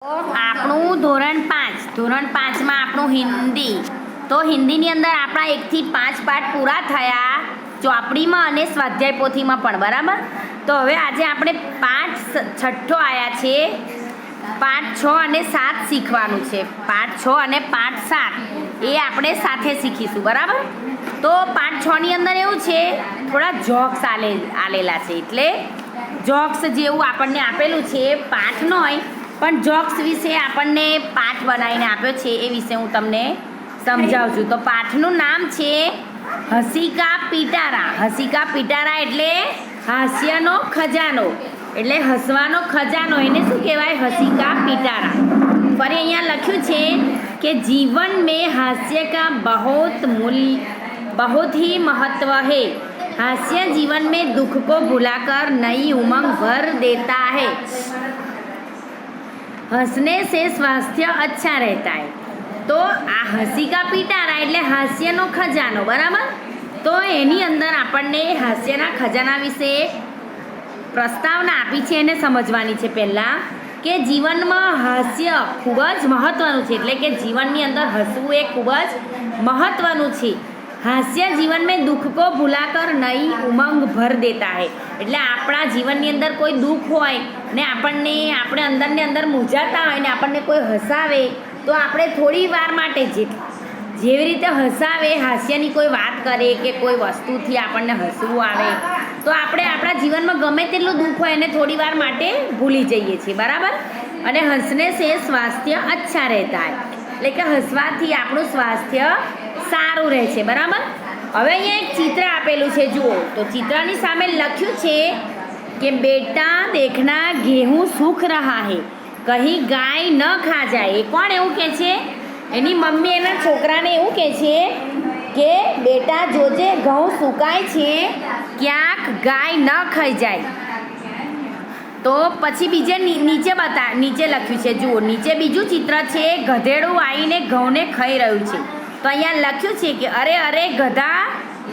આપણું ધોરણ પાંચમાં આપણું હિન્દી. તો હિન્દીની અંદર આપણા 1 થી 5 પાઠ પૂરા થયા ચોપડીમાં અને સ્વાધ્યાય પોથીમાં પણ. બરાબર. તો હવે આજે આપણે પાઠ છઠ્ઠો આવ્યા છે. પાઠ 6 અને 7 શીખવાનું છે. પાઠ 6 અને પાઠ 7 એ આપણે સાથે શીખીશું. બરાબર. તો પાઠ 6ની અંદર એવું છે, થોડા જોક્સ આલેલા છે. એટલે જોક્સ જેવું આપણને આપેલું છે, પાઠ ન હોય પણ જોક્સ વિશે આપણને પાઠ બનાવીને આપ્યો છે. એ વિશે હું તમને સમજાવું છું. તો પાઠનું નામ છે હસી કા પિટારા. હસી કા પિટારા એટલે હાસ્યનો ખજાનો, એટલે હસવાનો ખજાનો. એને શું કહેવાય? હસી કા પિટારા. ફરી અહીંયા લખ્યું છે કે જીવન में हास्य का बहुत ही महत्व है. हास्य जीवन में दुख को भुलाकर नई उमंग भर देता है. हंसने से स्वास्थ्य अच्छा रहता है. તો આ હસી કા પિટારા એટલે હાસ્યનો ખજાનો. બરાબર. તો એની અંદર આપણને હાસ્યના ખજાના વિશે પ્રસ્તાવના આપી છે, એને સમજવાની છે. પહેલાં કે જીવનમાં હાસ્ય ખૂબ જ મહત્ત્વનું છે, એટલે કે જીવનની અંદર હસવું એ ખૂબ જ મહત્ત્વનું છે. હાસ્ય જીવન મેં દુઃખ કો ભૂલાકર નઈ ઉમંગ ભર દેતા હૈ. એટલે આપણા જીવનની અંદર કોઈ દુઃખ હોય ને આપણે અંદરને અંદર મૂંઝાતા હોય ને આપણને કોઈ હસાવે તો આપણે થોડી વાર માટે જેવી રીતે હસાવે, હાસ્યની કોઈ વાત કરે કે કોઈ વસ્તુથી આપણને હસવું આવે તો આપણે આપણા જીવનમાં ગમે તેટલું દુઃખ હોય એને થોડી વાર માટે ભૂલી જઈએ છીએ. બરાબર. અને હસને સે સ્વાસ્થ્ય અચ્છા રહેતા હૈ. એટલે કે હસવાથી આપણું સ્વાસ્થ્ય સારું રહે છે. બરાબર. હવે અહીંયા એક ચિત્ર આપેલું છે, જુઓ. તો ચિત્રની સામે લખ્યું છે કે બેટા દેખના ગેહું સૂખ રહા હે, કહી ગાય ન ખા જાય. એ કોણ એવું કહે છે? એની મમ્મી એના છોકરાને એવું કહે છે કે બેટા જોજે ઘઉં સુકાય છે, ક્યાંક ગાય ન ખાઈ જાય. તો પછી નીચે લખ્યું છે, જુઓ. નીચે બીજું ચિત્ર છે, ગધેડું આવીને ઘઉંને ખાઈ રહ્યું છે. તો અહીંયા લખ્યું છે કે અરે અરે ગધા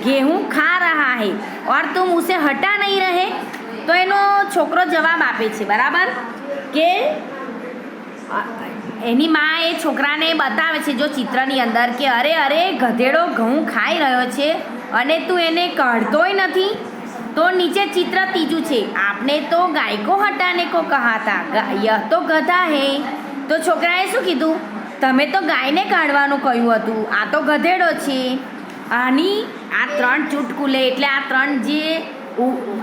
गेहूं खा रहा है और तुम उसे हटा नहीं रहे. તો એનો છોકરો જવાબ આપે છે. બરાબર. કે એની માં એ છોકરાને બતાવે છે, જો ચિત્રની અંદર, કે અરે અરે ગધેડો ઘઉં ખાઈ રહ્યો છે અને તું એને કાઢતોય નથી. તો નીચે ચિત્ર ત્રીજું છે, આપને તો ગાય કો હટાને કો કહા હતા, યહ તો ગધા હે. તો છોકરાએ શું કીધું? તમે તો ગાયને કાઢવાનું કહ્યું હતું, આ તો ગધેડો છે. આની આ 3 ચુટકુલે એટલે આ 3 જે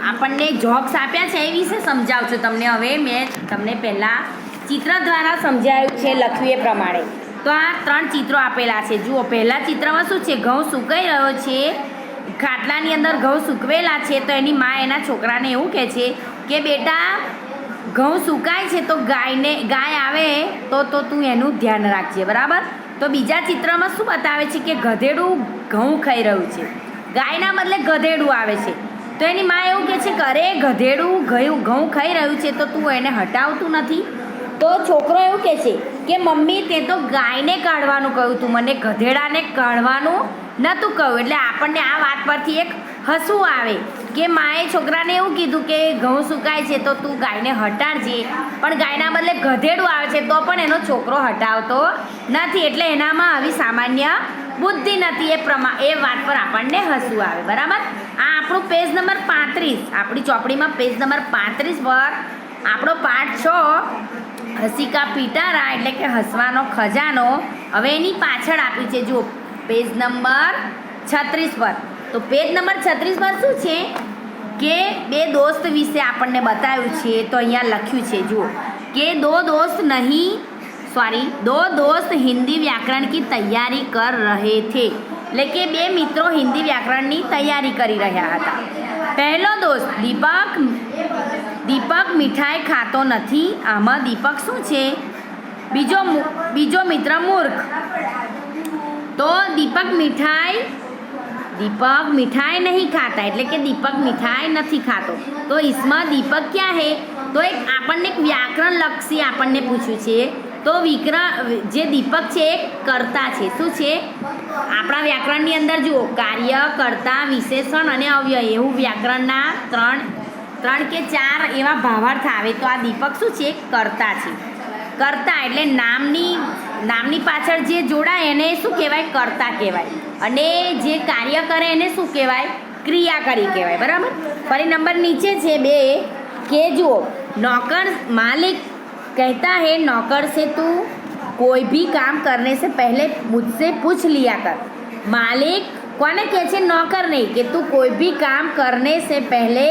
આપણને જોક્સ આપ્યા છે એ વિશે સમજાવું છું તમને. હવે મેં તમને પહેલાં ચિત્ર દ્વારા સમજાવ્યું છે, લખ્યું એ પ્રમાણે. તો આ 3 ચિત્રો આપેલા છે, જુઓ. પહેલા ચિત્રમાં શું છે? ઘઉં સુકાઈ રહ્યો છે, ખાટલાની અંદર ઘઉં સૂકવેલા છે. તો એની માં એના છોકરાને એવું કહે છે કે બેટા ઘઉં સુકાય છે તો ગાય આવે તો તું એનું ધ્યાન રાખજે. બરાબર. તો બીજા ચિત્રમાં શું બતાવે છે કે ગધેડું ઘઉં ખાઈ રહ્યું છે, ગાયના બદલે ગધેડું આવે છે. તો એની માં એવું કહે છે કે અરે ગધેડું ઘઉં ખાઈ રહ્યું છે તો તું એને હટાવતું નથી. તો છોકરો એવું કહે છે કે મમ્મી તે તો ગાયને કાઢવાનું કહ્યું તું, મને ગધેડાને કાઢવાનું નહોતું કહ્યું. એટલે આપણને આ વાત પરથી એક હસવું આવે કે માએ છોકરાને એવું કીધું કે ઘઉં સુકાય છે તો તું ગાયને હટાડજે, પણ ગાયના બદલે ગધેડું આવે છે તો પણ એનો છોકરો હટાવતો નથી. એટલે એનામાં આવી સામાન્ય બુદ્ધિ નથી. એ વાત પર આપણને હસવું આવે. બરાબર. આ આપણું પેજ નંબર 35, આપણી ચોપડીમાં પેજ નંબર 35 પર આપણો પાઠ 6 હસી કા પિટારા એટલે કે હસવાનો ખજાનો. હવે એની પાછળ આપ્યું છે, જુઓ, પેજ નંબર 36 પર. તો પેજ નંબર 36 પર શું છે કે 2 દોસ્ત વિશે આપણને બતાવ્યું છે. તો અહીંયા લખ્યું છે, જુઓ, કે दो दोस्त हिंदी व्याकरण की तैयारी कर रहे थे. એટલે કે 2 મિત્રો હિન્દી વ્યાકરણની તૈયારી કરી રહ્યા હતા. પહેલો દોસ્ત દીપક મીઠાઈ ખાતો નથી. આમાં દીપક શું છે? બીજો મિત્ર મૂર્ખ. તો દીપક मिठाई नहीं खाता એટલે કે દીપક મીઠાઈ નથી ખાતો. તો इसमें દીપક ક્યાં હે? તો આપણને એક વ્યાકરણ લક્ષી આપણને પૂછ્યું છે. તો જે દીપક છે એ કર્તા છે. શું છે? આપણા વ્યાકરણની અંદર જુઓ, કાર્ય, કર્તા, વિશેષણ અને અવ્યય એવું વ્યાકરણના 3 કે 4 એવા ભાવાર્થ આવે. તો આ દીપક શું છે? કર્તા છે. કર્તા એટલે નામની પાછળ જે જોડાય એને શું કહેવાય? કર્તા કહેવાય. અને જે કાર્ય કરે એને શું કહેવાય? ક્રિયાકરી કહેવાય. બરાબર. ફરી નંબર નીચે છે 2 કે જુઓ, नौकर मालिक कहता है नौकर से तू कोई भी काम करने से पहले मुझसे पूछ लिया कर. मालिक કોને કહે છે? નોકર નહીં, કે તું કોઈ બી કામ કરને સે પહેલે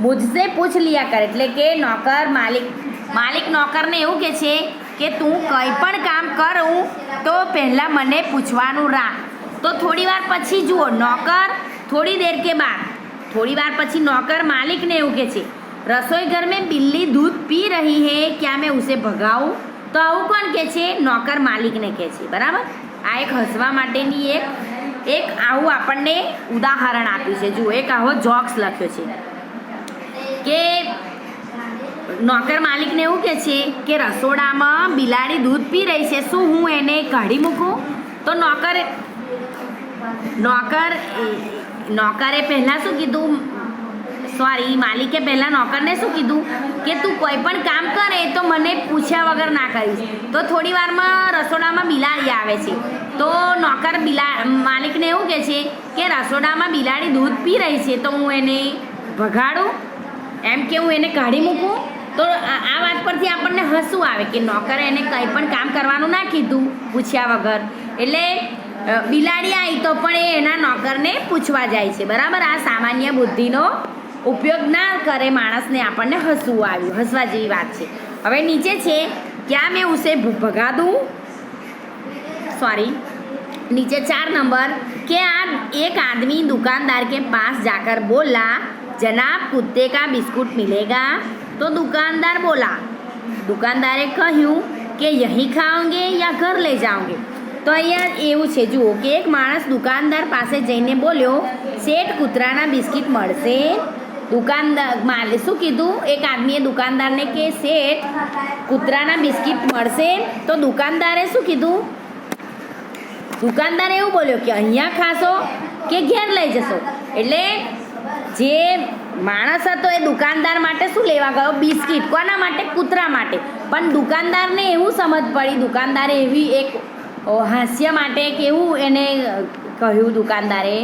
મુझसे પૂછ લિયા કર. એટલે કે નોકર માલિક નોકરને એવું કહે છે કે તું કંઈ પણ કામ કરું તો પહેલાં મને પૂછવાનું રાખ. તો થોડી વાર પછી જુઓ, નોકર થોડી દેર કે બાદ, થોડી વાર પછી નોકર માલિકને એવું કહે છે, રસોઈ ઘર में बिल्ली दूध पी रही है, क्या मैं उसे भगाऊं? તો આવું કોણ કહે છે? નોકર માલિકને કહે છે. બરાબર. આ એક હસવા માટેની એક આવું આપણને ઉદાહરણ આપ્યું છે. જુઓ, એક આવો જોક્સ લખ્યો છે કે નોકર માલિકને એવું કહે છે કે રસોડામાં બિલાડી દૂધ પી રહી છે, શું હું એને કાઢી મૂકું? તો નોકરે પહેલાં શું કીધું? માલિકે પહેલાં નોકરને શું કીધું કે તું કોઈ પણ કામ કરે તો મને પૂછ્યા વગર ના કરીશ. તો થોડી વારમાં રસોડામાં બિલાડી આવે છે, તો નોકર માલિકને એવું કહે છે કે રસોડામાં બિલાડી દૂધ પી રહી છે, તો હું એને ભગાડું, એમ કે હું એને કાઢી મૂકું? તો આ વાત પરથી આપણને હસવું આવે કે નોકરે એને કંઈ પણ કામ કરવાનું ના કીધું પૂછ્યા વગર, એટલે બિલાડી આવી તો પણ એ એના નોકરને પૂછવા જાય છે. બરાબર. આ સામાન્ય બુદ્ધિનો ઉપયોગ ના કરે માણસને આપણને હસવું આવ્યું, હસવા જેવી વાત છે. હવે નીચે છે, ક્યાં મેં ઉસે ભગા દઉં? नीचे 4 नंबर के एक आदमी दुकानदार के पास जाकर बोला, जनाब कुत्ते का बिस्कुट मिलेगा? तो दुकानदार बोला, दुकानदारे કહ્યું કે यहीं खाओगे या घर ले जाओगे? તો અહીંયા એવું છે, જુઓ કે એક માણસ દુકાનદાર પાસે જઈને બોલ્યો, શેઠ કૂતરાના બિસ્કિટ મળશે? દુકાનદાર શું કીધું? એક આદમીએ દુકાનદારને કે શેઠ કૂતરાના બિસ્કિટ મળશે? તો દુકાનદારે શું કીધું? દુકાનદાર એવું બોલ્યો કે અહીંયા ખાશો કે ઘેર લઈ જશો? એટલે જે માણસ હતો એ દુકાનદાર માટે શું લેવા ગયો? બિસ્કિટ. કોના માટે? કૂતરા માટે. પણ દુકાનદારને એવું સમજ પડી, દુકાનદારે એવી એક હાસ્ય માટે કેવું એને કહ્યું દુકાનદારે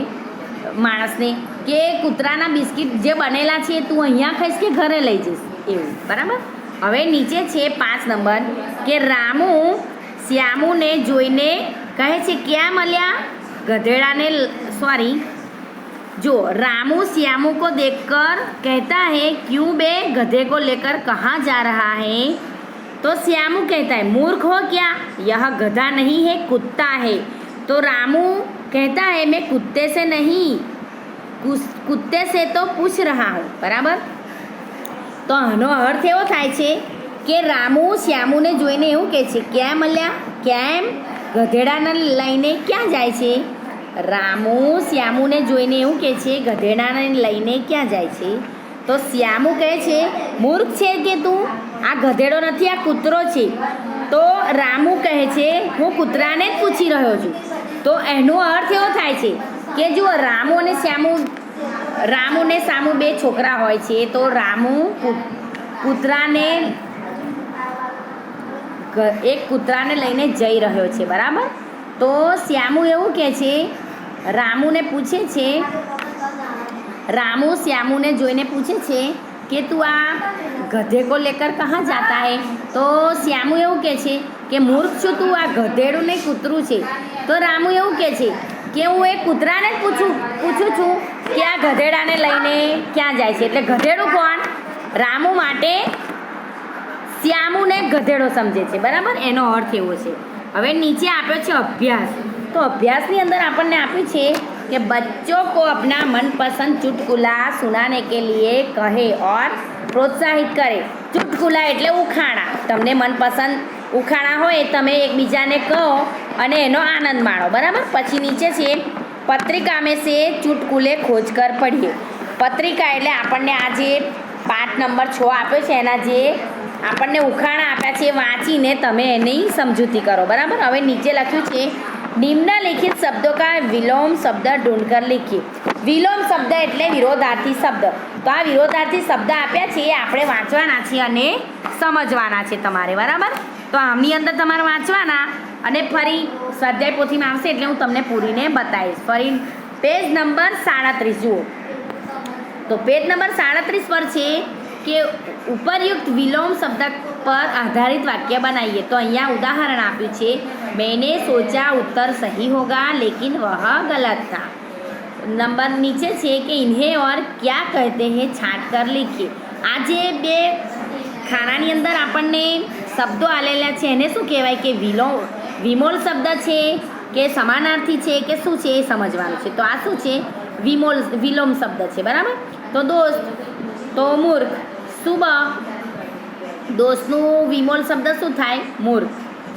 માણસને કે કૂતરાના બિસ્કિટ જે બનેલા છે તું અહીંયા ખાઈશ કે ઘરે લઈ જઈશ? એવું. બરાબર. હવે નીચે છે 5 નંબર કે રામુ શ્યામુને જોઈને કહે છે, ક્યાં મળ્યા? गधेड़ा रामू श्यामू को देखकर कहता है, क्यों बे गधे को लेकर कहाँ जा रहा है? तो श्यामू कहता है, मूर्ख हो क्या? यह गधा नहीं है, कुत्ता है. तो रामू कहता है, मैं कुत्ते से नहीं, कुत्ते से तो पूछ रहा हूँ. बराबर. तो આનો અર્થ એવો થાય છે કે રામુ શ્યામુને જોઈને એવું કહે છે, ક્યાં મળ્યા? કેમ? ગધેડાને લઈને ક્યાં જાય છે? રામુ શ્યામુને જોઈને એવું કહે છે, ગધેડાને લઈને ક્યાં જાય છે? તો શ્યામુ કહે છે, મૂર્ખ છે કે તું? આ ગધેડો નથી, આ કૂતરો છે. તો રામુ કહે છે, હું કૂતરાને જ પૂછી રહ્યો છું. તો એનો અર્થ એવો થાય છે કે જુઓ, રામુ અને શ્યામુ બે છોકરા હોય છે. તો રામુ કૂતરાને લઈને જઈ રહ્યો છે. બરાબર. તો શ્યામુ એવું કહે છે, રામુને પૂછે છે, રામુ શ્યામુને જોઈને પૂછે છે કે તું આ ગધે કો લેકર કहाँ જાતા હે? તો શ્યામુ એવું કહે છે કે મૂર્ખ છું તું, આ ગધેડું નહીં કૂતરું છે. તો રામુ એવું કહે છે કે હું એ કૂતરાને જ પૂછું છું કે આ ગધેડાને લઈને ક્યાં જાય છે. એટલે ગધેડું કોણ? રામુ માટે શ્યામુને ગધેડો સમજે છે. બરાબર. એનો અર્થ એવો છે. હવે નીચે આપ્યો છે અભ્યાસ. તો અભ્યાસની અંદર આપણને આપ્યું છે कि बच्चों को अपना मनपसंद चुटकुला सुनाने के लिए कहे और प्रोत्साहित करे. चुटकुला એટલે ઉખાણા. તમને મનપસંદ ઉખાણા હોય તમે એકબીજાને કહો અને એનો આનંદ માણો. બરાબર. પછી નીચે છે પત્રિકા में से चुटकुले खोज कर पढ़िए. પત્રિકા એટલે આપણને આ જે પાઠ નંબર 6 આપ્યો છે એના જે આપણને ઉખાણા આપ્યા છે વાંચીને તમે એની સમજૂતી કરો. બરાબર. હવે નીચે લખ્યું છે निम्नलिखित शब्दों का विलोम शब्द ढूंढकर लिखिए. विलोम शब्द એટલે વિરોધાર્થી શબ્દ. તો આ વિરોધાર્થી શબ્દ આપ્યા છે એ આપણે વાંચવાના છે અને સમજવાના છે તમારે. બરાબર. તો આમની અંદર તમારે વાંચવાના અને ફરી સ્વાધ્યાય પોથીમાં આવશે એટલે હું તમને પૂરીને બતાવીશ. ફરી પેજ નંબર 37 જુઓ. તો પેજ નંબર 37 પર છે કે ઉપરયુક્ત વિલોમ શબ્દ પર આધારિત વાક્ય બનાइए. તો અહીંયા ઉદાહરણ આપ્યું છે, मैंने सोचा उत्तर सही होगा लेकिन वह गलत था. नंबर नीचे છે કે इन्हें और क्या कहते हैं छांट कर लिखिए. આ જે બે ખાનાની અંદર આપણને શબ્દો આલેલા છે એને શું કહેવાય કે વિમોલ શબ્દ છે કે સમાનાર્થી છે કે શું છે એ સમજવાનું છે. તો આ શું છે? વિલોમ શબ્દ છે, બરાબર. તો દોસ્ત, તો મૂર્ખ. સુબહ, દોસ્તનું વિમોલ શબ્દ શું થાય? મૂર્ખ.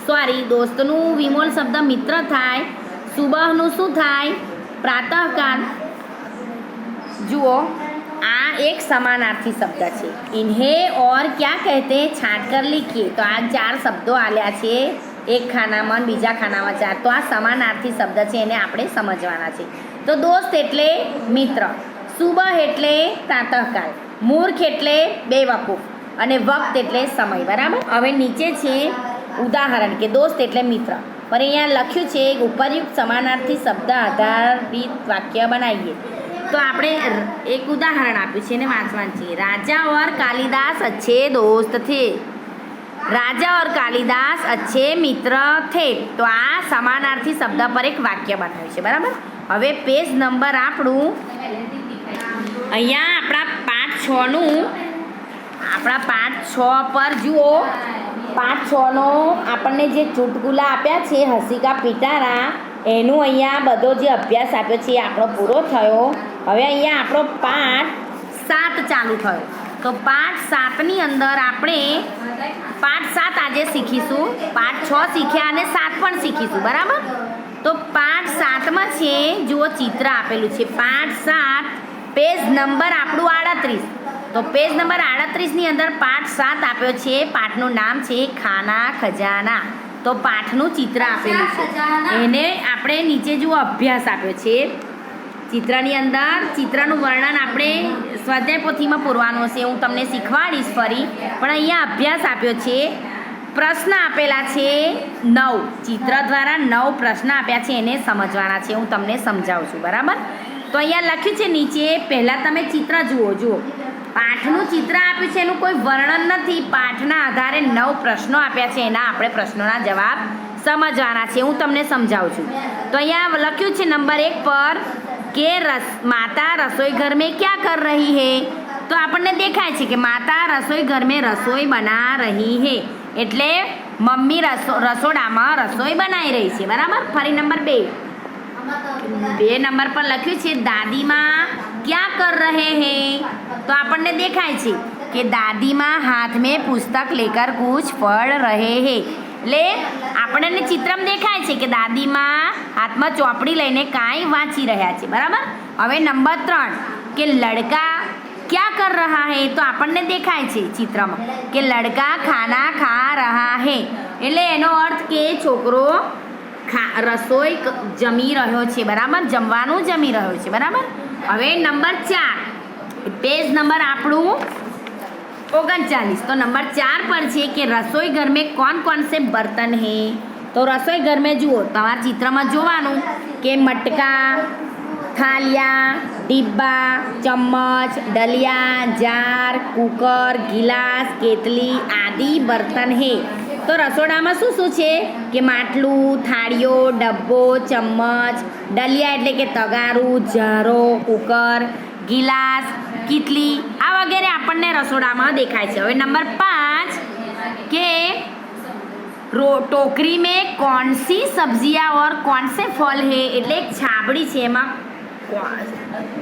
સોરી, દોસ્તનું વિમોલ શબ્દ મિત્ર થાય. સુબહનું શું થાય? પ્રાતઃકાલ. જુઓ, આ એક સમાનાર્થી શબ્દ છે. इन्हें और क्या कहते हैं छांट कर लिखिए. તો આ 4 શબ્દો આલ્યા છે, એક ખાનામાં બીજા ખાનામાં 4. તો આ સમાનાર્થી શબ્દ છે, એને આપણે સમજવાના છે. તો દોસ્ત એટલે મિત્ર, સુબહ એટલે પ્રાતઃકાલ, મૂર્ખ એટલે બેવકૂફ અને વક્ત એટલે સમય, બરાબર. હવે નીચે છે ઉદાહરણ કે દોસ્ત એટલે મિત્ર, પણ અહીંયા લખ્યું છે ઉપરયુક્ત સમાનાર્થી શબ્દ આધારિત વાક્ય બનાવીએ. તો આપણે એક ઉદાહરણ આપ્યું છે એને વાંચવાનું છે. રાજા और कालिदास अच्छे दोस्त थे. राजा और कालिदास अच्छे मित्र थे. તો આ સમાનાર્થી શબ્દ પર એક વાક્ય બનાવ્યું છે, બરાબર. હવે પેજ નંબર આપણું અહીંયા આપણા પાઠ 6 પર જુઓ. પાઠ 6નો આપણને જે ચુટકુલા આપ્યા છે હસીકા પિટારા, એનું અહીંયા બધો જે અભ્યાસ આપ્યો છે એ આપણો પૂરો થયો. હવે અહીંયા આપણો પાઠ 7 ચાલુ થયો. તો પાઠ 7ની અંદર આપણે પાઠ 7 આજે શીખીશું. પાઠ 6 શીખ્યા અને 7 પણ શીખીશું, બરાબર. તો પાઠ 7માં છે, જુઓ ચિત્ર આપેલું છે. પાઠ 7 પેજ નંબર આપણું 38. તો પેજ નંબર 38ની અંદર પાઠ 7 આપ્યો છે. પાઠનું નામ છે ખાના ખજાના. તો પાઠનું ચિત્ર આપેલું છે, એને આપણે નીચે જુઓ અભ્યાસ આપ્યો છે. ચિત્રની અંદર ચિત્રનું વર્ણન આપણે સ્વાધ્યાય પોથીમાં પૂરવાનું હશે, હું તમને શીખવાડીશ ફરી. પણ અહીંયા અભ્યાસ આપ્યો છે. પ્રશ્ન આપેલા છે 9. ચિત્ર દ્વારા 9 પ્રશ્ન આપ્યા છે, એને સમજવાના છે. હું તમને સમજાવું છું, બરાબર. તો અહીંયા લખ્યું છે નીચે, પહેલાં તમે ચિત્ર જુઓ. પાઠનું ચિત્ર આપ્યું છે, એનું કોઈ વર્ણન નથી. પાઠના આધારે 9 પ્રશ્નો આપ્યા છે, એના આપણે પ્રશ્નોના જવાબ સમજવાના છે. હું તમને સમજાવું છું. તો અહીંયા લખ્યું છે નંબર 1 પર કે માતા રસોઈ ઘર મેં ક્યાં કર રહી હે. તો આપણને દેખાય છે કે માતા રસોઈ ઘર મેં રસોઈ બના રહી હે, એટલે મમ્મી રસોડામાં રસોઈ બનાવી રહી છે, બરાબર. ફરી નંબર 2 નંબર પર લખ્યું છે દાદીમાં ક્યાં કર રહે હે. તો આપણને દેખાય છે કે દાદીમાં હાથ મેં પુસ્તક લેકર કુછ પढ़ રહે હે. એટલે આપણને ચિત્રમાં દેખાય છે કે દાદીમાં હાથમાં ચોપડી લઈને કાંઈ વાંચી રહ્યા છે, બરાબર. હવે નંબર 3 કે લડકા ક્યાં કર રહા હે. તો આપણને દેખાય છે ચિત્રમાં કે લડકા ખાના ખા રહા હે, એટલે એનો અર્થ કે છોકરો રસોઈ જમી રહ્યો છે, બરાબર. જમવાનું જમી રહ્યો છે, બરાબર. હવે નંબર 4 પેજ નંબર આપણું 39. તો નંબર 4 પર છે કે રસોઈ ઘર મેં कौन से बर्तन है. તો રસોઈ ઘર મેં જુઓ, તમારા ચિત્રમાં જોવાનું કે મટકા, થાલિયા, ડિબ્બા, ચમ્મચ, ડલિયા, જાર, કુકર, ગિલાસ, કેતલી આદિ બર્તન હે. તો રસોડામાં શું છે કે માટલું, થાળીઓ, ડબ્બો, ચમ્મચ, ડલિયા એટલે કે તગારું, જારો, કુકર, ગિલાસ, કીટલી, આ વગેરે આપણને રસોડામાં દેખાય છે. હવે નંબર 5 કે टोकरी में कौन सी सब्जियां और कौन से फल है. એટલે એક છાબડી છે, એમાં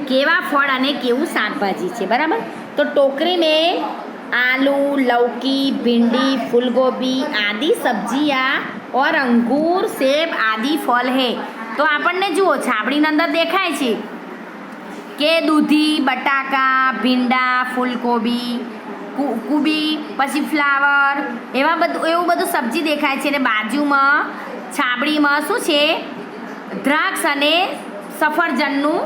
કેવા ફળ અને કેવું શાકભાજી છે, બરાબર. તો ટોકરી में आलू, लौकी, भिंडी, फूलगोभी आदि सब्जियां और अंगूर, सेब आदि फल है. તો આપણને જુઓ છાબડીની અંદર દેખાય છે કે દૂધી, બટાકા, ભીંડા, ફૂલકોબી, કુબી, પછી ફ્લાવર, એવું બધું સબ્જી દેખાય છે. અને બાજુમાં છાબડીમાં શું છે, દ્રાક્ષ અને સફરજનનું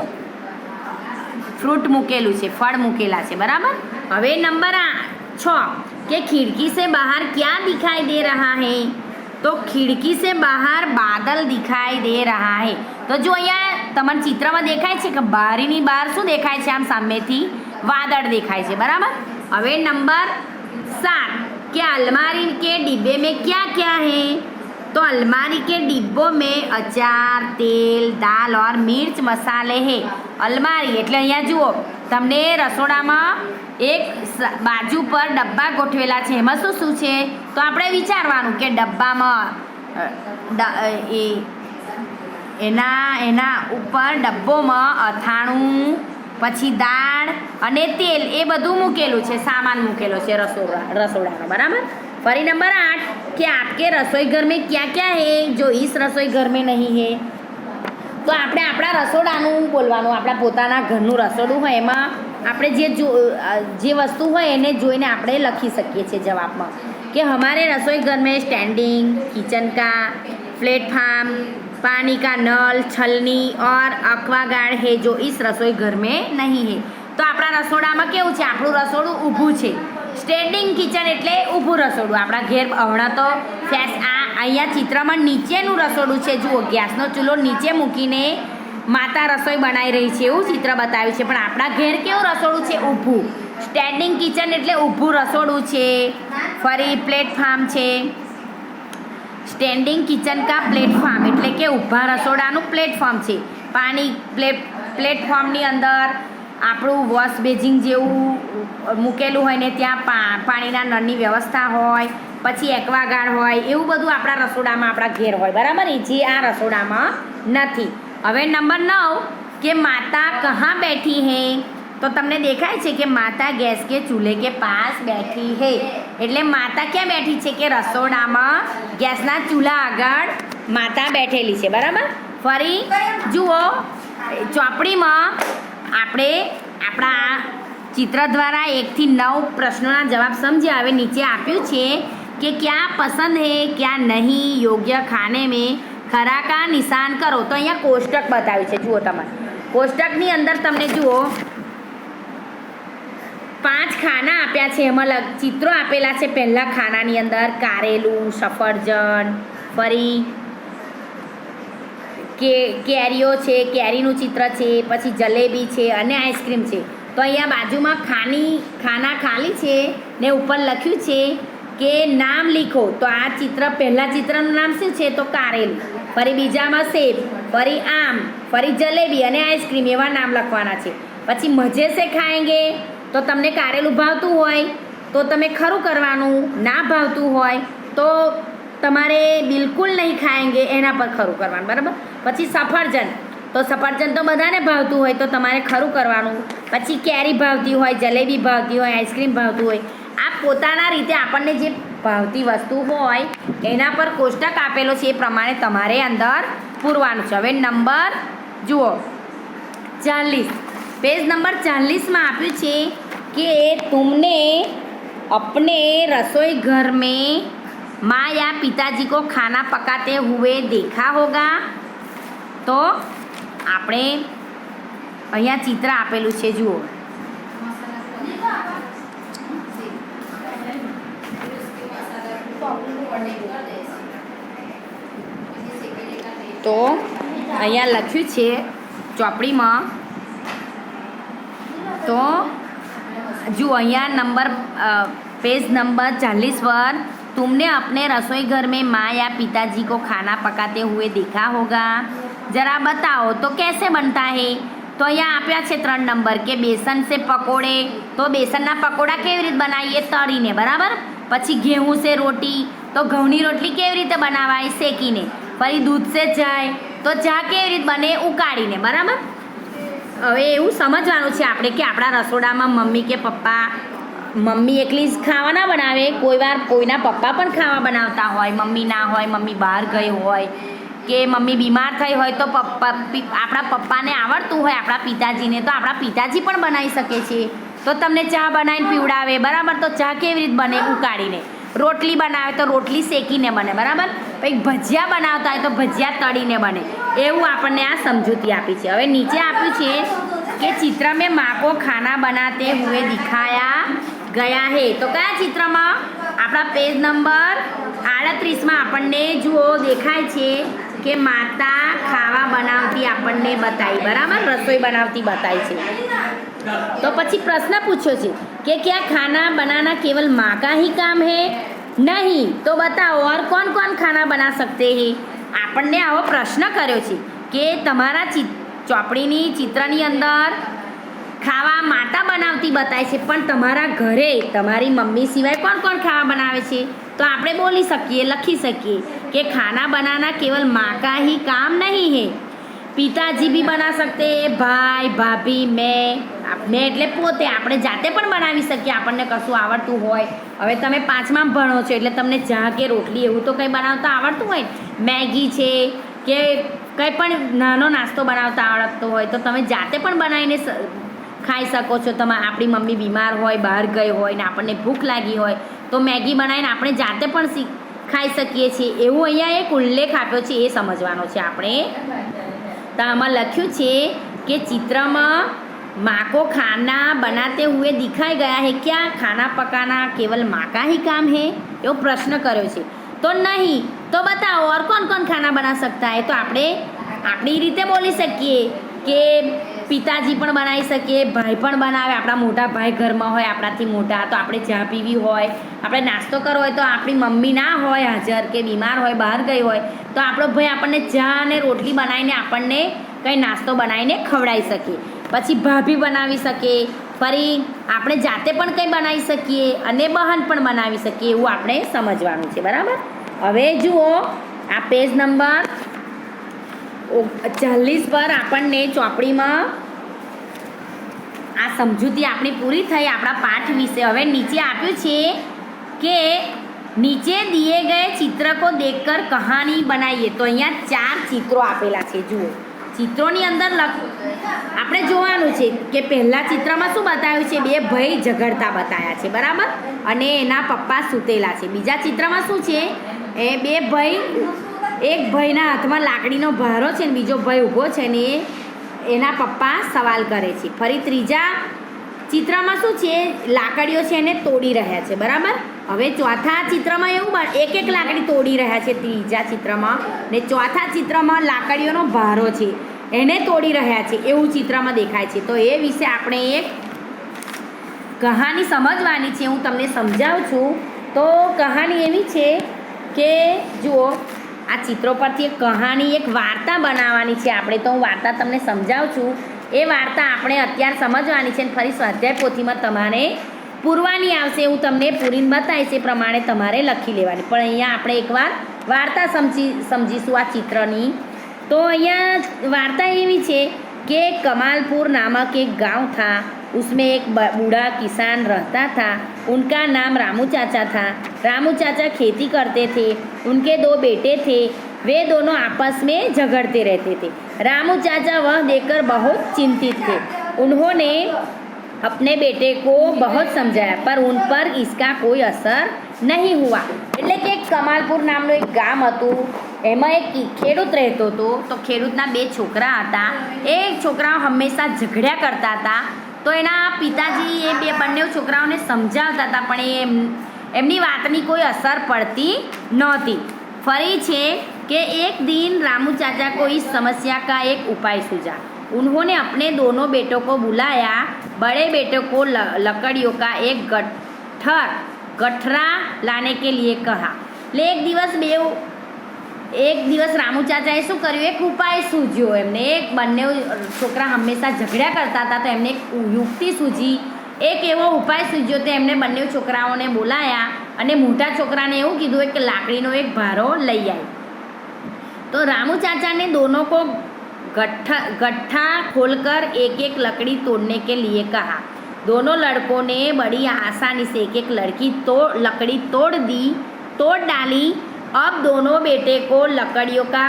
ફ્રૂટ મૂકેલું છે, ફળ મૂકેલા છે, બરાબર. હવે નંબર 6 કે खिड़की से बाहर क्या दिखाई दे रहा है? तो खिड़की से बહાર બાદલ દિખાઈ દે રહા હે. તો જો અહીંયા તમને ચિત્રમાં દેખાય છે કે બારીની બહાર શું દેખાય છે? આમ સામેથી વાદળ દેખાય છે, બરાબર. હવે નંબર 7 કે अलमारी के डिब्बे में क्या क्या है? तो अलमारी के डिब्बों में अचार, तेल, दाल और मिर्च मसाले है. अलमारी એટલે અહીંયા જુઓ તમને રસોડામાં એક બાજુ પર ડબ્બા ગોઠવેલા છે. એમાં શું શું છે? તો આપણે વિચારવાનું કે ડબ્બામાં એના ઉપર ડબ્બોમાં અથાણું, પછી દાળ અને તેલ એ બધું મૂકેલું છે, સામાન મૂકેલો છે રસોડાનો, બરાબર. ફરી નંબર 8 કે आपके रसोई घर में क्या क्या है जो इस रसोई घर में नहीं है? તો આપણે આપણા રસોડાનું બોલવાનું, આપણા પોતાના ઘરનું રસોડું હોય એમાં આપણે જે વસ્તુ હોય એને જોઈને આપણે લખી શકીએ છીએ જવાબમાં કે हमारे रसोई घर में स्टैंडिंग, किचन का प्लेटफॉर्म, पानी का नल, छलनी और एक्वागार्ड है जो इस रसोई घर में नहीं है. તો આપણા રસોડામાં કેવું છે? આપણું રસોડું ઊભું છે. સ્ટેન્ડિંગ કિચન એટલે ઊભું રસોડું. આપણા ઘેર હમણાં તો અહીંયા ચિત્રમાં નીચેનું રસોડું છે. જુઓ ગેસનો ચૂલો નીચે મૂકીને માતા રસોઈ બનાવી રહી છે એવું ચિત્ર બતાવ્યું છે. પણ આપણા ઘેર કેવું રસોડું છે? ઊભું. સ્ટેન્ડિંગ કિચન એટલે ઊભું રસોડું છે. ફરી પ્લેટફોર્મ છે. સ્ટેન્ડિંગ કિચન કા પ્લેટફોર્મ એટલે કે ઊભા રસોડાનું પ્લેટફોર્મ છે. પાણી પ્લેટફોર્મની અંદર આપણું વોશ બેઝિંગ જેવું મૂકેલું હોય ને ત્યાં પાણીના નળની વ્યવસ્થા હોય, પછી એક્વાગાર્ડ હોય, એવું બધું આપણા રસોડામાં આપણા ઘેર હોય, બરાબર. એ જે આ રસોડામાં નથી. હવે નંબર 9 કે માતા કहाँ बैठी है? તો તમને દેખાય છે કે માતા ગેસ કે ચૂલે કે પાસ બેઠી હે. એટલે માતા ક્યાં બેઠી છે? કે રસોડામાં ગેસના ચૂલા આગળ માતા બેઠેલી છે, બરાબર. ફરી જુઓ ચોપડીમાં આપણે આપણા ચિત્ર દ્વારા 1 થી 9 પ્રશ્નોના જવાબ સમજ્યા. હવે નીચે આપ્યું છે કે क्या पसंद है क्या नहीं, योग्य खाने में खरा का निशान करो. તો અહીંયા કોષ્ટક બતાવ્યું છે. જુઓ તમારે કોષ્ટકની અંદર તમને જુઓ 5 ખાના આપ્યા છે. એમાં ચિત્રો આપેલા છે. પહેલા ખાનાની અંદર કારેલું, સફરજન, ફરી કેરીઓ છે, કેરીનું ચિત્ર છે, પછી જલેબી છે અને આઈસ્ક્રીમ છે. તો અહીંયા બાજુમાં ખાના ખાલી છે ને ઉપર લખ્યું છે કે નામ લીખો. તો આ ચિત્ર પહેલા ચિત્રનું નામ શું છે? તો કારેલું. ફરી બીજામાં સેબ, ફરી આમ, ફરી જલેબી અને આઈસ્ક્રીમ એવા નામ લખવાના છે. પછી મજે સે ખાएंगे તો તમને કારેલું ભાવતું હોય તો તમે ખરું કરવાનું, ના ભાવતું હોય તો તમારે બિલકુલ નહીં ખાएंगे એના પર ખરું કરવાનું, બરાબર. પછી સફરજન, તો સફરજન તો બધાને ભાવતું હોય તો તમારે ખરું કરવાનું. પછી કેરી ભાવતી હોય, જલેબી ભાવતી હોય, આઈસ્ક્રીમ ભાવતું હોય. આ પોતાના રીતે આપણને જે ભાવતી વસ્તુ હોય એના પર કોષ્ટક આપેલો છે એ પ્રમાણે તમારે અંદર પૂરવાનું છે. હવે નંબર જુઓ 40, પેજ નંબર 40માં આપ્યું છે કે तुमने अपने रसोई घर में माँ या पिताजी को खाना पकाते हुए देखा होगा. તો આપણે અહીંયા ચિત્ર આપેલું છે. જુઓ તો અહીંયા લખ્યું છે ચોપડીમાં. તો જુઓ અહીંયા पेज नंबर 40 पर तुमने अपने रसोई घर में माँ या पिताजी को खाना पकाते हुए देखा होगा. जरा बताओ तो कैसे बनता है? तो અહીંયા આપ્યા છે 3 નંબર કે બેસન સે પકોડે. તો બેસનના પકોડા કેવી રીતે બનાવીએ? તળીને, બરાબર. પછી ઘેઉં સે રોટી, તો ઘઉંની રોટલી કેવી રીતે બનાવાય? શેકીને. ફરી દૂધ સે ચાય, તો ચા કેવી રીતે બને? ઉકાળીને, બરાબર. હવે એવું સમજવાનું છે આપણે કે આપણા રસોડામાં મમ્મી કે પપ્પા, મમ્મી એકલી જ ખાવા ના બનાવે, કોઈ વાર કોઈના પપ્પા પણ ખાવા બનાવતા હોય, મમ્મી ના હોય, મમ્મી બહાર ગઈ હોય કે મમ્મી બીમાર થઈ હોય તો આપણા પપ્પાને આવડતું હોય આપણા પિતાજીને, તો આપણા પિતાજી પણ બનાવી શકે છે. તો તમને ચા બનાવીને પીવડાવે, બરાબર. તો ચા કેવી રીતે બને? ઉકાળીને. રોટલી બનાવે તો રોટલી શેકીને બને, બરાબર. પછી ભજીયા બનાવતા હોય તો ભજીયા તળીને બને. એવું આપણને આ સમજૂતી આપી છે. હવે નીચે આપ્યું છે કે चित्र में माँ को खाना बनाते हुए दिखाया ગયા હે. તો કયા ચિત્રમાં? આપણા પેજ નંબર 38માં આપણને જુઓ દેખાય છે કે માતા ખાવા બનાવતી આપણને બતાવી, બરાબર, રસોઈ બનાવતી બતાવી છે. તો પછી પ્રશ્ન પૂછ્યો છે કે क्या खाना बनाना केवल माँ का ही काम है? नहीं. तो बताओ और कौन कौन खाना बना सकते हैं? આપણને આવો પ્રશ્ન કર્યો છે કે તમારા ચોપડીની ચિત્રની અંદર ખાવા માતા બનાવતી બતાવે છે, પણ તમારા ઘરે તમારી મમ્મી સિવાય કોણ કોણ ખાવા બનાવે છે? તો આપણે બોલી શકીએ, લખી શકીએ કે ખાના બનાના કેવલ माँ का ही काम नहीं है. પિતાજી બી બના सकते, ભાઈ, ભાભી, મેં એટલે પોતે, આપણે જાતે પણ બનાવી શકીએ આપણને કશું આવડતું હોય. હવે તમે 5માં ભણો છો એટલે તમને ચા કે રોટલી એવું તો કંઈ બનાવતા આવડતું હોય, મેગી છે કે કંઈ પણ નાનો નાસ્તો બનાવતા આવડતો હોય તો તમે જાતે પણ બનાવીને ખાઈ શકો છો. આપણી મમ્મી બીમાર હોય, બહાર ગઈ હોય ને આપણને ભૂખ લાગી હોય તો મેગી બનાવીને આપણે જાતે પણ ખાઈ શકીએ છીએ. એવું અહીંયા એક ઉલ્લેખ આપ્યો છે, એ સમજવાનો છે આપણે. તો આમાં લખ્યું છે કે ચિત્રમાં माँ को खाना बनाते हुए दिखाई गया है, क्या खाना पकाना केवल माँ का ही काम है? એવો પ્રશ્ન કર્યો છે. તો નહીં. તો બતાવો और कौन कौन खाना बना सकता है? તો આપણે આપણી રીતે બોલી શકીએ કે પિતાજી પણ બનાવી શકીએ, ભાઈ પણ બનાવે, આપણા મોટા ભાઈ ઘરમાં હોય આપણાથી મોટા, તો આપણે ચા પીવી હોય, આપણે નાસ્તો કરવો હોય તો આપણી મમ્મી ના હોય હાજર કે બીમાર હોય, બહાર ગઈ હોય તો આપણો ભાઈ આપણને ચા અને રોટલી બનાવીને આપણને કંઈ નાસ્તો બનાવીને ખવડાવી શકીએ. પછી ભાભી બનાવી શકે, ફરી આપણે જાતે પણ કંઈ બનાવી શકીએ અને બહેન પણ બનાવી શકીએ, એવું આપણે સમજવાનું છે, બરાબર. હવે જુઓ આ પેજ નંબર 40 પર આપણને ચોપડીમાં આ સમજૂતી આપણી પૂરી થઈ આપણા પાઠ વિશે. હવે નીચે આપ્યું છે કે નીચે દિए गए चित्र को देखकर कहानी बनाइए. તો અહીંયા 4 ચિત્રો આપેલા છે. જુઓ ચિત્રોની અંદર આપણે જોવાનું છે કે પહેલા ચિત્રમાં શું બતાવ્યું છે? 2 ભાઈ ઝઘડતા બતાવ્યા છે, બરાબર, અને એના પપ્પા સૂતેલા છે. બીજા ચિત્રમાં શું છે? એ 2 ભાઈ, એક ભાઈના હાથમાં લાકડીનો ભારો છે ને બીજો ભાઈ ઊભો છે ને એના પપ્પા સવાલ કરે છે. ફરી ત્રીજા ચિત્રમાં શું છે? લાકડીઓ છે એને તોડી રહ્યા છે, બરાબર. હવે ચોથા ચિત્રમાં એવું એક લાકડી તોડી રહ્યા છે ત્રીજા ચિત્રમાં, ને ચોથા ચિત્રમાં લાકડીઓનો ભારો છે એને તોડી રહ્યા છે એવું ચિત્રમાં દેખાય છે. તો એ વિશે આપણે એક કહાની સમજવાની છે, હું તમને સમજાવું છું. તો કહાની એવી છે કે જુઓ આ ચિત્રો પરથી એક કહાની, એક વાર્તા બનાવવાની છે આપણે. તો હું વાર્તા તમને સમજાવું છું. એ વાર્તા આપણે અત્યારે સમજવાની છે અને ફરી સ્વાધ્યાય પોથીમાં તમારે પૂરવાની આવશે. હું તમને પૂરીને બતાવીશ, એ પ્રમાણે તમારે લખી લેવાની. પણ અહીંયા આપણે એકવાર વાર્તા સમજીશું આ ચિત્રની. તો અહીંયા વાર્તા એવી છે कि कमालपुर नामक एक गांव था, उसमें एक बूढ़ा किसान रहता था। उनका नाम रामू चाचा था। रामू चाचा खेती करते थे। उनके 2 बेटे थे, वे दोनों आपस में झगड़ते रहते थे। रामू चाचा वह देखकर बहुत चिंतित थे। उन्होंने अपने बेटे को बहुत समझाया पर उन पर इसका कोई असर नहीं हुआ। એટલે કે કમાલપુર નામનું એક ગામ હતું, એમાં એક ખેડૂત રહેતો હતો. તો ખેડૂતના 2 છોકરા હતા. એ છોકરાઓ હંમેશા ઝઘડ્યા કરતા હતા. તો એના પિતાજી એ બંને છોકરાઓને સમજાવતા હતા પણ એમની વાતની કોઈ અસર પડતી નહોતી. ફરી છે कि एक दिन रामू चाचा को इस समस्या का एक उपाय सूझा। उन्होंने अपने दोनों बेटों को बुलाया। बड़े बेटे को लकड़ियों का एक गठरा लाने के लिए कहा। ले एक दिवस रामू चाचाए शू कर्યું, एक उपाय सूझ्यो एमने। एक बंने छोकरा हमेशा झगड़ा करता था तो एमने एक युक्ति सूझी, एक एवो उपाय सूझ्यो। तो एमने बंने छोकराओने बोलाया अने मोटा छोकराने एवुं कीधुं कि लाकड़ीनो एक भारो लई आव। तो रामू चाचा ने दोनों को गट्ठा खोलकर एक एक लकड़ी तोड़ने के लिए कहा। दोनों लड़कों ने बड़ी आसानी से एक एक लकड़ी तोड़ डाली। अब दोनों बेटे को लकड़ियों का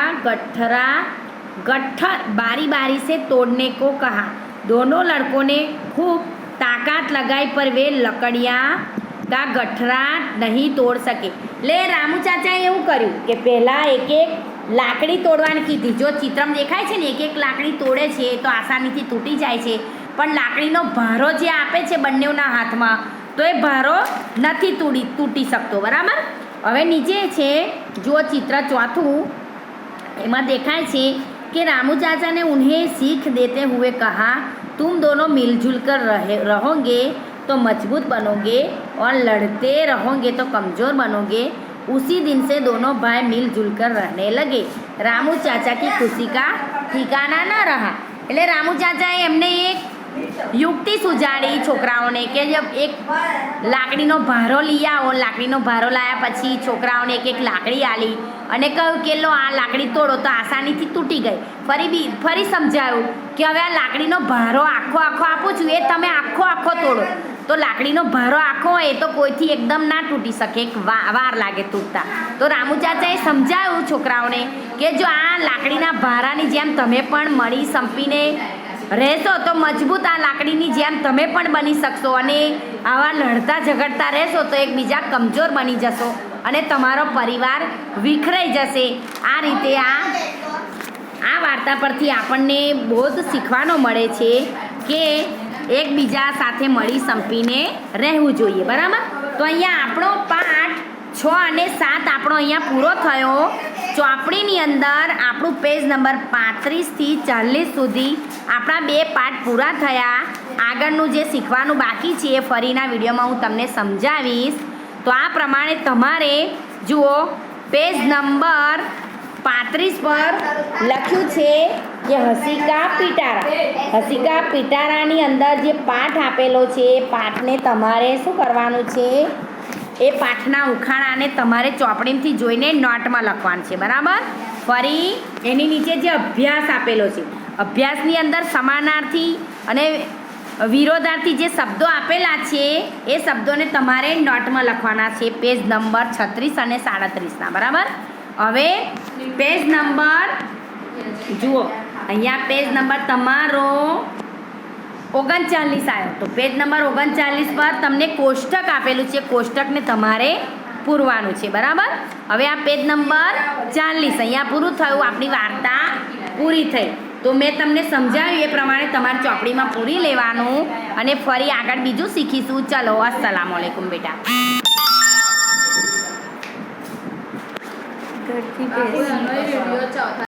गट्ठा बारी बारी से तोड़ने को कहा। दोनों लड़कों ने खूब ताकत लगाई पर वे लकड़ियाँ का गठरा नहीं तोड़ सके। ले रामू चाचाए एवं कर्યું કે પહેલાં એક એક લાકડી તોડવાની કીધી। જો ચિત્રમાં દેખાય છે ને એક એક લાકડી તોડે છે તો આસાનીથી તૂટી જાય છે, પણ લાકડીનો ભારો જે આપે છે બંનેના હાથમાં તો એ ભારો નથી તૂટી શકતો, બરાબર. હવે નીચે છે જો ચિત્ર ચોથું, એમાં દેખાય છે कि रामू चाचा ने उन्हें सीख देते हुए कहा, तुम दोनों मिलजुल कर रहोगे तो मजबूत बनोगे और लड़ते रहोगे तो कमज़ोर बनोगे. उसी दिन से दोनों भाई मिलजुल कर रहने लगे. रामू चाचा की खुशी का ठिकाना न रहा. એટલે રામુ ચાચાએ એમને એક યુક્તિ સુજાડી છોકરાઓને કે જબ એક લાકડીનો ભારો લઈ આવો. લાકડીનો ભારો લાવ્યા પછી છોકરાઓને એક લાકડી આલી અને કહ્યું કે લો આ લાકડી તોડો, તો આસાનીથી તૂટી ગઈ. ફરી સમજાયું કે હવે આ લાકડીનો ભારો આખો આપું છું, એ તમે આખો તોડો. તો લાકડીનો ભારો આખો હોય એ તો કોઈથી એકદમ ના તૂટી શકે, એક વાર લાગે તૂટતા. તો રામુ ચાચાએ સમજાવ્યું છોકરાઓને કે જો આ લાકડીના ભારાની જેમ તમે પણ મળી સંપીને રહેશો તો મજબૂત આ લાકડીની જેમ તમે પણ બની શકશો, અને આવા લડતા ઝઘડતા રહેશો તો એકબીજા કમજોર બની જશો અને તમારો પરિવાર વિખરાઈ જશે. આ રીતે આ વાર્તા પરથી આપણને બોધ શીખવાનો મળે છે કે એકબીજા સાથે મળી સંપીને રહેવું જોઈએ, બરાબર. તો અહીંયા આપણો પાઠ 6 અને 7 આપણો અહીંયા પૂરો થયો. ચોપડીની અંદર આપણું પેજ નંબર 35થી 40 સુધી આપણા 2 પાઠ પૂરા થયા. આગળનું જે શીખવાનું બાકી છે એ ફરીના વિડીયોમાં હું તમને સમજાવીશ. તો આ પ્રમાણે તમારે જુઓ, પેજ નંબર 35 પર લખ્યું છે કે હસીકા પિટારાની અંદર જે પાઠ આપેલો છે એ પાઠને તમારે શું કરવાનું છે, એ પાઠના ઉખાણાને તમારે ચોપડીમાંથી જોઈને નોટમાં લખવાનું છે, બરાબર. ફરી એની નીચે જે અભ્યાસ આપેલો છે, અભ્યાસની અંદર સમાનાર્થી અને વિરોધાર્થી જે શબ્દો આપેલા છે એ શબ્દોને તમારે નોટમાં લખવાના છે, પેજ નંબર 36 અને 37ના, બરાબર. હવે પેજ નંબર જુઓ, અહીંયા પેજ નંબર તમારો 39 આવ્યો. તો પેજ નંબર 39 પર તમને કોષ્ટક આપેલું છે, કોષ્ટકને તમારે પૂરવાનું છે, બરાબર. હવે આ પેજ નંબર 40 અહીંયા પૂરું થયું, આપણી વાર્તા પૂરી થઈ. તો મેં તમને સમજાવ્યું એ પ્રમાણે તમારે ચોપડીમાં પૂરી લેવાનું અને ફરી આગળ બીજું શીખીશું. ચલો, અસ્સલામ વાલેકુમ બેટા.